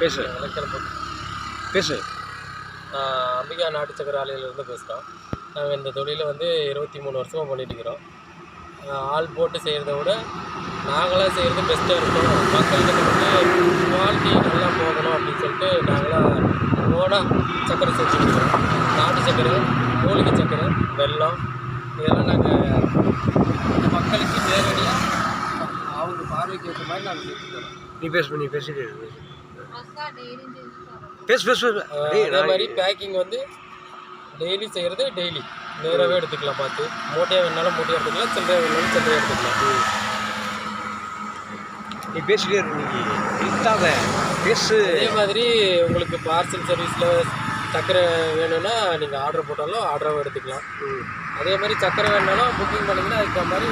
பேசு பேசு. அம்பிகா நாட்டு சக்கரை ஆலையிலேருந்து பேசுகிறோம். நாங்கள் இந்த தொழிலை வந்து 23 வருஷமாக பண்ணிட்டுருக்கிறோம். ஆள் போட்டு செய்கிறத விட நாங்களாக செய்கிறது பெஸ்ட்டாக இருக்கும், மக்கள்கிட்ட வந்து குவாலிட்டி நல்லா போகணும் அப்படின்னு சொல்லிட்டு நாங்களாம் ஓனாக சக்கரை செஞ்சு கொடுக்குறோம். நாட்டு சக்கரை, மூலிகை சக்கரை, வெல்லம் இதெல்லாம் நாங்கள் மக்களுக்கு நேரடியாக அவங்க பார்வைக்கு ஏற்ற மாதிரி நாங்கள் செஞ்சுக்கிறோம். நீ பேசிட்டு பேசு. அதே மாதிரி பேக்கிங் வந்து டெய்லி செய்கிறது டெய்லி நேராகவே எடுத்துக்கலாம். பார்த்து மூட்டையாக வேணாலும் மூட்டையாக எடுத்துக்கலாம், சில்லறையாக வேணாலும் சில்லறையாக எடுத்துக்கலாம். நீ பேசிட்டே இருக்காத பேசு. அதே மாதிரி உங்களுக்கு பார்சல் சர்வீஸில் சக்கரை வேணும்னா நீங்கள் ஆர்டர் போட்டாலும் ஆர்டராகவும் எடுத்துக்கலாம். அதே மாதிரி சக்கரை வேணுனாலும் புக்கிங் பண்ணிங்கன்னா அதுக்கு மாதிரி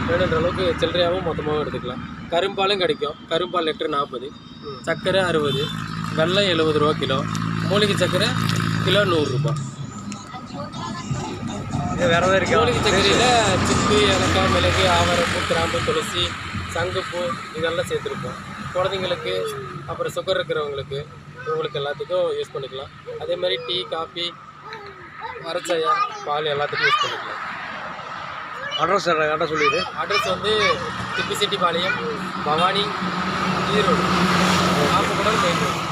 வேணுன்ற அளவுக்கு சில்லறையாகவும் மொத்தமாகவும் எடுத்துக்கலாம். கரும்பாலும் கிடைக்கும். கரும்பால் லிட்டர் 40, சக்கரை 60, வெல்லம் 70 ரூபா கிலோ, மூலிகை சக்கரை கிலோ 100 ரூபா. வேறு ஏதாவது இருக்கா? மூலிகை சக்கரையில் சிப்பு, ஏலக்காய், மிளகு, ஆவாரம்பூ, கிராம்பு, துளசி, சங்குப்பூ இதெல்லாம் சேர்த்துருப்போம். குழந்தைங்களுக்கு அப்புறம் சுகர் இருக்கிறவங்களுக்கு இவங்களுக்கு எல்லாத்துக்கும் யூஸ் பண்ணிக்கலாம். அதே மாதிரி டீ, காஃபி, மரச்சாயா, பால் எல்லாத்துக்கும் யூஸ் பண்ணிக்கலாம். அட்ரஸ் சொல்லிடு. அட்ரஸ் வந்து திப்பிசெட்டிப்பாளையம், பவானி, ஈரோடு, ஆப்பக்கூடல் மெயின் ரோடு.